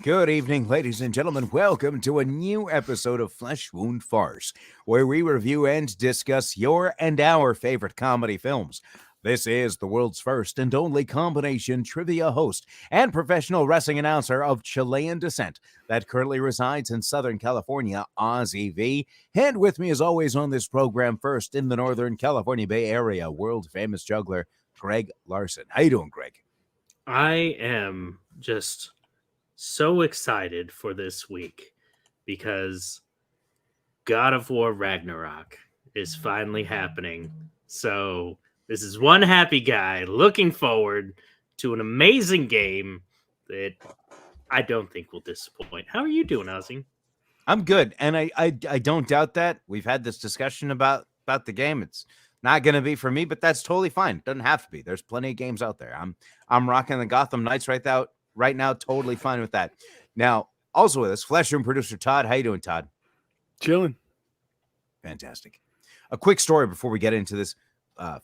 Good evening, ladies and gentlemen. Welcome to a new episode of Flesh Wound Farce, where we review and discuss your and our favorite comedy films. This is the world's first and only combination trivia host and professional wrestling announcer of Chilean descent that currently resides in Southern California, Ozzy V. And with me, as always, on this program, first in the Northern California Bay Area, world-famous juggler, Greg Larson. How you doing, Greg? I am just so excited for this week because God of War Ragnarok is finally happening. So this is one happy guy looking forward to an amazing game that I don't think will disappoint. How are you doing, Ozzy? I'm good, and I don't doubt that. We've had this discussion about the game. It's not going to be for me, but that's totally fine. Doesn't have to be. There's plenty of games out there. I'm rocking the Gotham Knights right now, totally fine with that. Now, also with us, Flesh Room producer Todd. How you doing, Todd? Chilling. Fantastic. A quick story before we get into this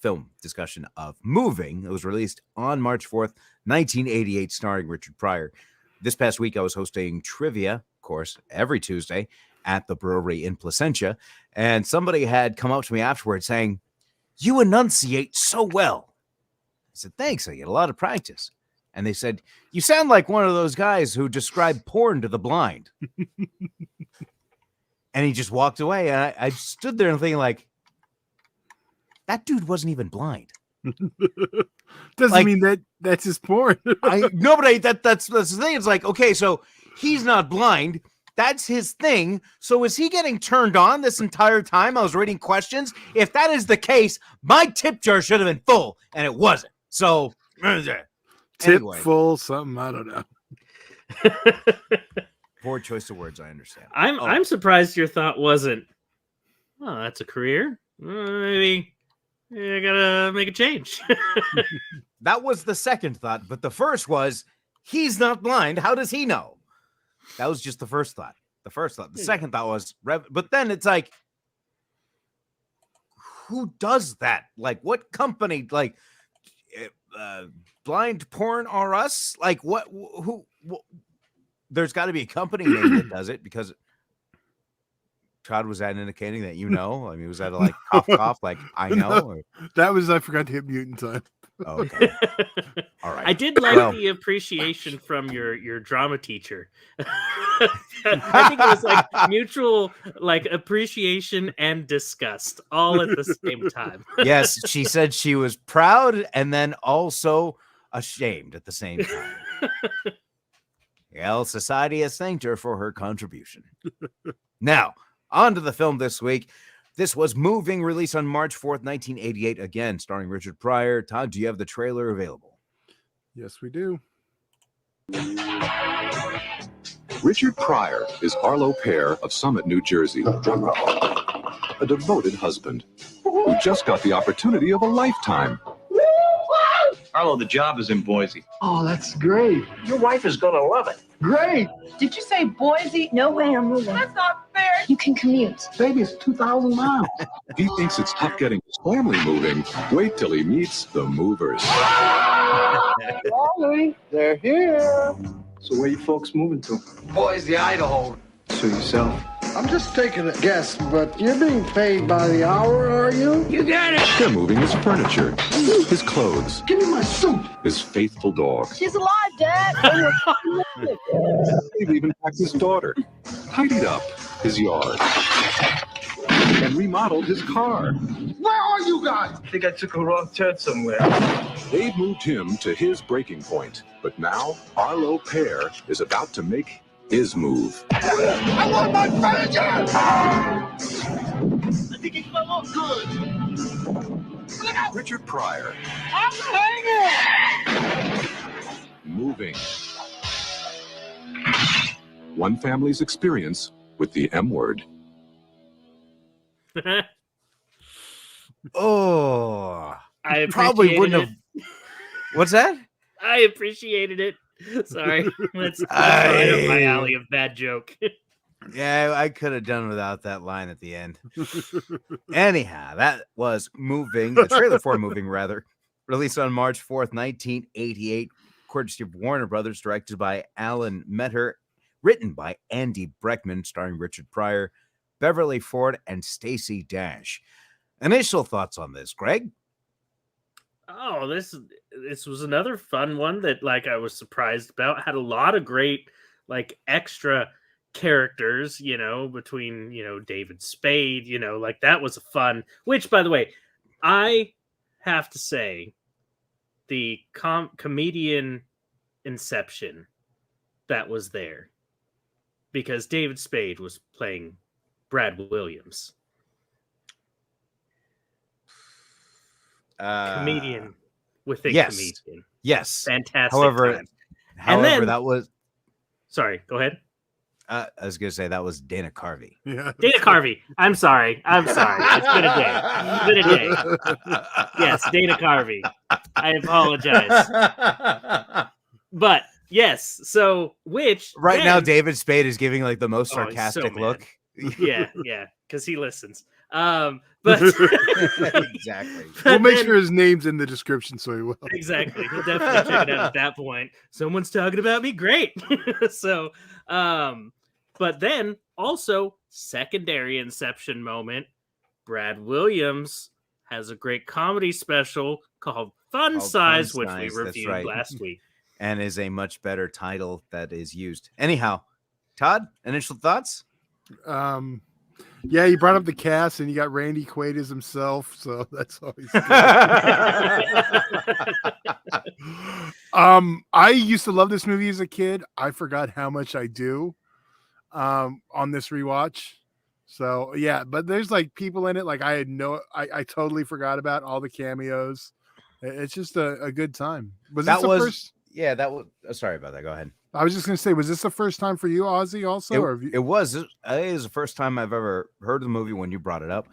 film discussion of Moving. It was released on March 4th, 1988, starring Richard Pryor. This past week, I was hosting trivia, of course, every Tuesday at the brewery in Placentia, and somebody had come up to me afterwards saying, "You enunciate so well." I said, "Thanks, I get a lot of practice." And they said, "You sound like one of those guys who describe porn to the blind." And he just walked away. And I stood there and thinking, like, that dude wasn't even blind. Doesn't mean that's his porn. No, but that's the thing. It's like, okay, so he's not blind. That's his thing. So is he getting turned on this entire time? I was reading questions. If that is the case, my tip jar should have been full, and it wasn't. So Tip full something, I don't know. Poor choice of words, I understand. I'm surprised your thought wasn't, "Oh, that's a career. Maybe I gotta make a change." That was the second thought, but the first was, he's not blind. How does he know? That was just the first thought. The second thought was, but then it's like, who does that? Like, what company? Like, Blind Porn R Us? Like, what? Who? There's got to be a company name that does it, because Todd, was that indicating that you know? I mean, was that a, like, cough, like, I know? No, or? That was, I forgot to hit mute in time. Oh, okay. All right. I did like the appreciation from your drama teacher. I think it was like mutual, like, appreciation and disgust all at the same time. Yes, she said she was proud and then also ashamed at the same time. Well, society has thanked her for her contribution. Now, on to the film this week. This was Moving, released on March 4th, 1988, again, starring Richard Pryor. Todd, do you have the trailer available? Yes, we do. Richard Pryor is Arlo Pear of Summit, New Jersey, a devoted husband who just got the opportunity of a lifetime. Arlo, the job is in Boise. Oh, that's great. Your wife is going to love it. Great. Did you say Boise? No way I'm moving. That's not fair. You can commute. Baby, it's 2,000 miles. He thinks it's tough getting his family moving. Wait till he meets the movers. Ollie, they're here. So where you folks moving to? Boise, Idaho. So yourself. I'm just taking a guess, but you're being paid by the hour, are you? You got it. They're moving his furniture, his clothes, Give me my suit. his faithful dog. She's alive, Dad. They've even packed his daughter, tidied up his yard, and remodeled his car. Where are you guys? I think I took a wrong turn somewhere. They've moved him to his breaking point, but now Arlo Pear is about to make his move. I want my furniture! I think it's gonna look good. Richard Pryor, I'm hanging! Moving. One family's experience with the M word. Oh, I probably wouldn't have. What's that? I appreciated it. Sorry, that's right up my alley of bad joke. Yeah, I could have done without that line at the end. Anyhow, that was Moving, the trailer for Moving, rather, released on March 4th, 1988, courtesy of Warner Brothers, directed by Alan Metter written by Andy Breckman, starring Richard Pryor, Beverly Ford, and Stacey Dash. Initial thoughts on this, Greg? Oh, this was another fun one that like I was surprised about. Had a lot of great like extra characters, between David Spade, like that was a fun. Which, by the way, I have to say, the comedian inception that was there, because David Spade was playing Brad Williams. Comedian within comedian. Yes. Fantastic. However, time. Then, that was... Sorry, go ahead. I was going to say that was Dana Carvey. Yeah. Dana Carvey. I'm sorry. It's been a day. Yes, Dana Carvey. I apologize. But yes, so now David Spade is giving like the most sarcastic look. Yeah, because he listens. But exactly. We'll make sure his name's in the description, so he will. Exactly. He'll definitely check it out at that point. Someone's talking about me. Great. So, but then also secondary inception moment. Brad Williams has a great comedy special called Fun Size, which we reviewed last week. And is a much better title that is used. Anyhow, Todd, initial thoughts? Yeah, you brought up the cast, and you got Randy Quaid as himself, so that's always good. I used to love this movie as a kid. I forgot how much I do on this rewatch. So yeah, but there's like people in it like I totally forgot about all the cameos. It's just a good time. Yeah, that was. Sorry about that. Go ahead. I was just going to say, was this the first time for you, Ozzy, also? It was. It is the first time I've ever heard of the movie when you brought it up.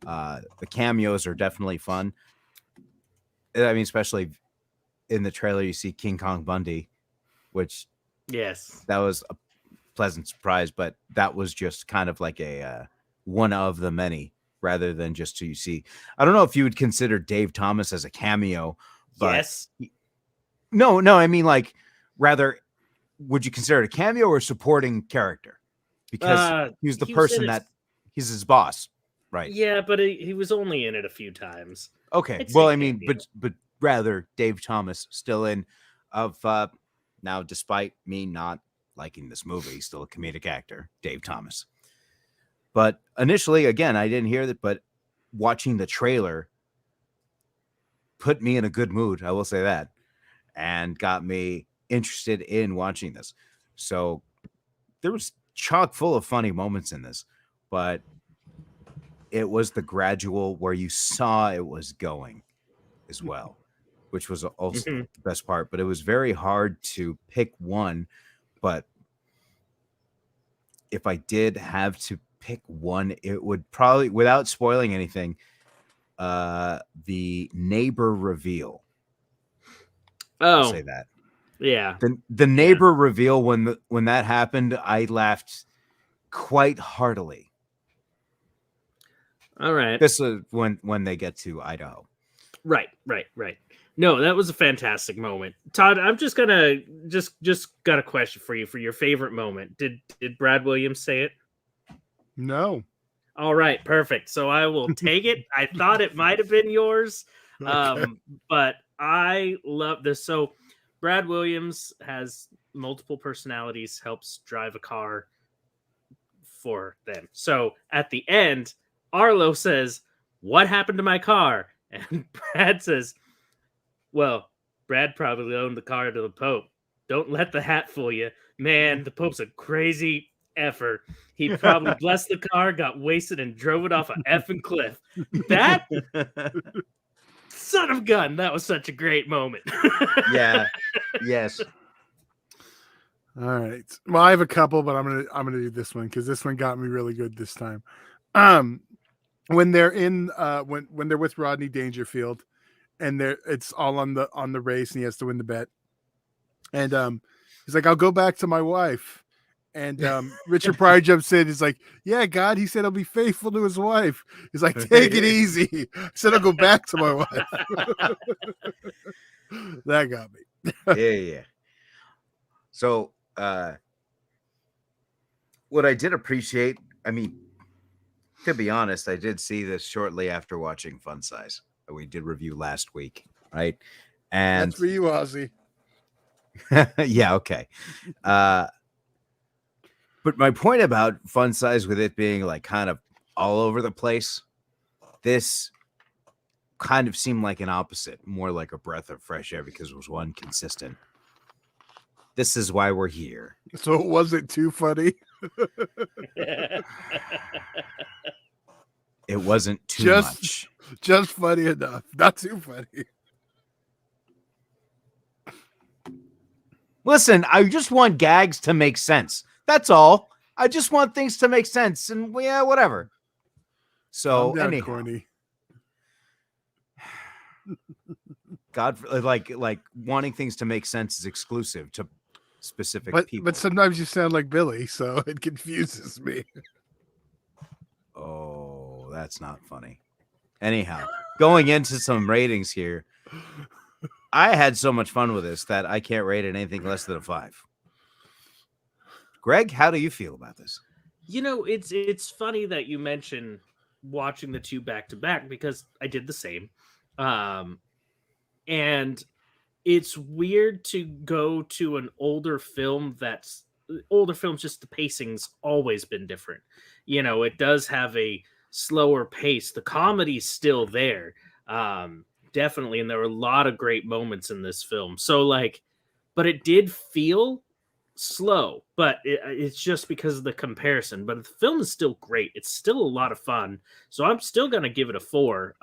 The cameos are definitely fun. I mean, especially in the trailer, you see King Kong Bundy, which, yes, that was a pleasant surprise, but that was just kind of like a one of the many rather than just who you see. I don't know if you would consider Dave Thomas as a cameo, but yes. No, I mean, like, rather, would you consider it a cameo or a supporting character? Because he's the person that he's his boss, right? Yeah, but he was only in it a few times. Okay, well, I mean, but rather Dave Thomas still in of now, despite me not liking this movie, still a comedic actor, Dave Thomas. But initially, again, I didn't hear that, but watching the trailer put me in a good mood. I will say that. And got me interested in watching this. So there was chock full of funny moments in this, but it was the gradual where you saw it was going as well, which was also the best part. But it was very hard to pick one. But if I did have to pick one, it would probably, without spoiling anything, the neighbor reveal. I'll say that. Yeah. The neighbor reveal, when that happened, I laughed quite heartily. All right. This is when they get to Idaho. Right. No, that was a fantastic moment. Todd, I'm just gonna just got a question for you for your favorite moment. Did Brad Williams say it? No. All right, perfect. So I will take it. I thought it might have been yours. Okay. But I love this. So Brad Williams has multiple personalities, helps drive a car for them. So at the end, Arlo says, "What happened to my car?" And Brad says, "Well, Brad probably loaned the car to the Pope. Don't let the hat fool you. Man, the Pope's a crazy effer. He probably blessed the car, got wasted, and drove it off a effing cliff." That son of a gun, that was such a great moment. Yeah. Yes. All right. Well, I have a couple, but I'm gonna do this one because this one got me really good this time. When they're in when they're with Rodney Dangerfield, and it's all on the race, and he has to win the bet. And he's like, "I'll go back to my wife." And Richard Pryor jumps in. He's like, "Yeah, God, he said I'll be faithful to his wife." He's like, "Take it easy." I said, "I'll go back to my wife." That got me. Yeah. So what I did appreciate, I mean, to be honest, I did see this shortly after watching Fun Size. We did review last week, right? And That's for you, Ozzy. yeah, okay. But my point about Fun Size, with it being like kind of all over the place, this kind of seemed like an opposite, more like a breath of fresh air, because it was one consistent. This is why we're here. So it wasn't too funny. It wasn't too much. Just funny enough. Not too funny. Listen, I just want gags to make sense. That's all. I just want things to make sense, and yeah, whatever. So Calm down, anyhow, corny. God, like wanting things to make sense is exclusive to specific people. But sometimes you sound like Billy, so it confuses me. Oh, that's not funny. Anyhow, going into some ratings here, I had so much fun with this that I can't rate it anything less than a 5. Greg, how do you feel about this? You know, it's funny that you mention watching the two back to back, because I did the same. And it's weird to go to an older film just the pacing's always been different. You know, it does have a slower pace. The comedy's still there. Definitely. And there were a lot of great moments in this film. So but it did feel slow, but it's just because of the comparison. But the film is still great. It's still a lot of fun. So I'm still going to give it a 4.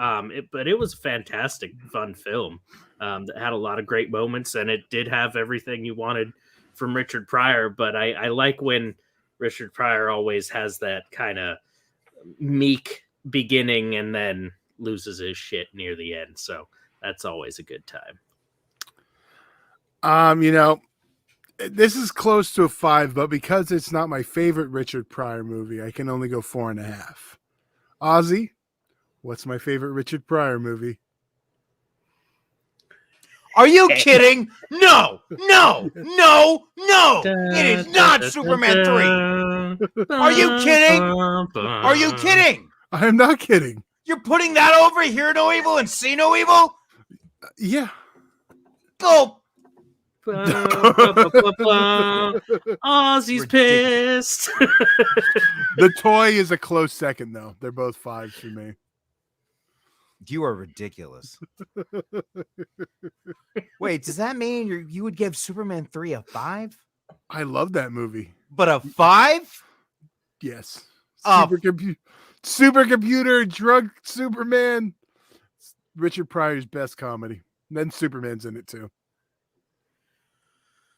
But it was a fantastic, fun film that had a lot of great moments, and it did have everything you wanted from Richard Pryor. But I like when Richard Pryor always has that kind of meek beginning and then loses his shit near the end. So that's always a good time. You know, this is close to a 5, but because it's not my favorite Richard Pryor movie, I can only go 4.5. Ozzy, what's my favorite Richard Pryor movie? Are you kidding? No. It is not Superman 3. Are you kidding? Are you kidding? I am not kidding. You're putting that over Hear No Evil and See No Evil? Yeah. Go. Ozzy's pissed. The Toy is a close second, though. They're both 5s for me. You are ridiculous. Wait, does that mean you would give Superman 3 a 5? I love that movie. But a 5? Yes. Oh. Supercomputer, drug Superman. Richard Pryor's best comedy. And then Superman's in it too.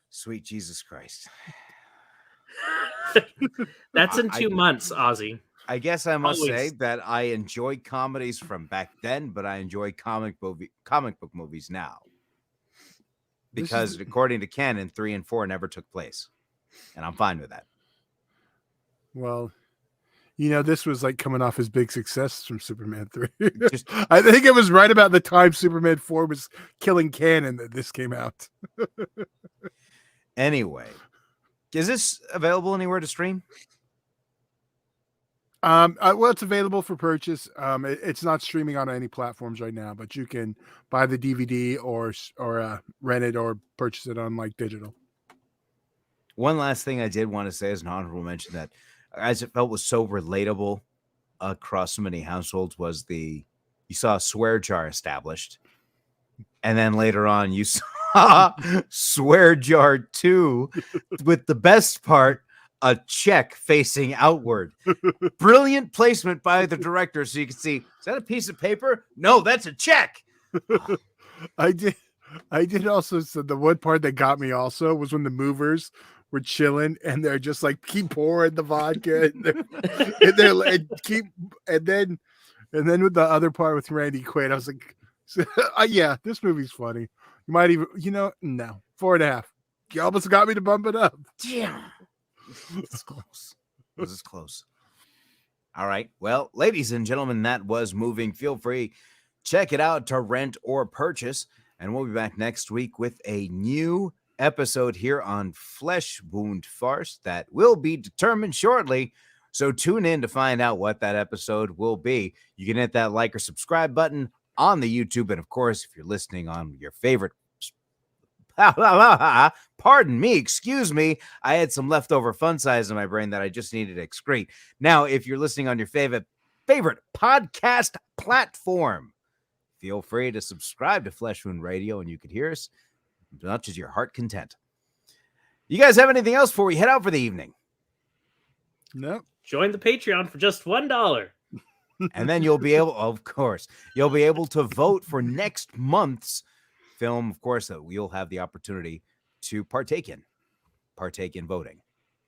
Sweet Jesus Christ. That's in 2 months, Ozzy. I guess I must Always. say that I enjoy comedies from back then, but I enjoy comic book movies now. Because according to canon, 3 and 4 never took place. And I'm fine with that. Well, you know, this was like coming off his big success from Superman 3. Just- I think it was right about the time Superman 4 was killing canon that this came out. Anyway, is this available anywhere to stream? Well, it's available for purchase. It's not streaming on any platforms right now, but you can buy the DVD or rent it or purchase it on like digital. One last thing I did want to say as an honorable mention that, as it felt was so relatable across so many households, was you saw a swear jar established, and then later on you saw Swear Jar 2 with the best part, a check facing outward. Brilliant placement by the director, so you can see, is that a piece of paper? No, that's a check. I did also. So the one part that got me also was when the movers were chilling and they're just like keep pouring the vodka and then with the other part with Randy Quaid, I was like, yeah, this movie's funny. You might even, no, 4.5. You almost got me to bump it up. Damn. This is close. This is close. All right. Well, ladies and gentlemen, that was Moving. Feel free. Check it out to rent or purchase. And we'll be back next week with a new episode here on Flesh Wound Farce that will be determined shortly. So tune in to find out what that episode will be. You can hit that like or subscribe button on the YouTube. And of course, if you're listening on your favorite, pardon me, excuse me, I had some leftover fun size in my brain that I just needed to excrete. Now, if you're listening on your favorite podcast platform, feel free to subscribe to Flesh Wound Radio and you can hear us as much as your heart content. You guys have anything else before we head out for the evening? No. Join the Patreon for just $1. And then you'll be able, of course, you'll be able to vote for next month's film, of course, that you'll have the opportunity to partake in voting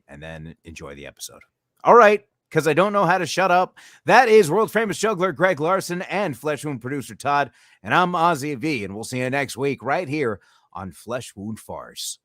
and then enjoy the episode. All right, because I don't know how to shut up. That is world famous juggler Greg Larson and Flesh Wound producer Todd, and I'm Ozzy V, and we'll see you next week right here on Flesh Wound Farce.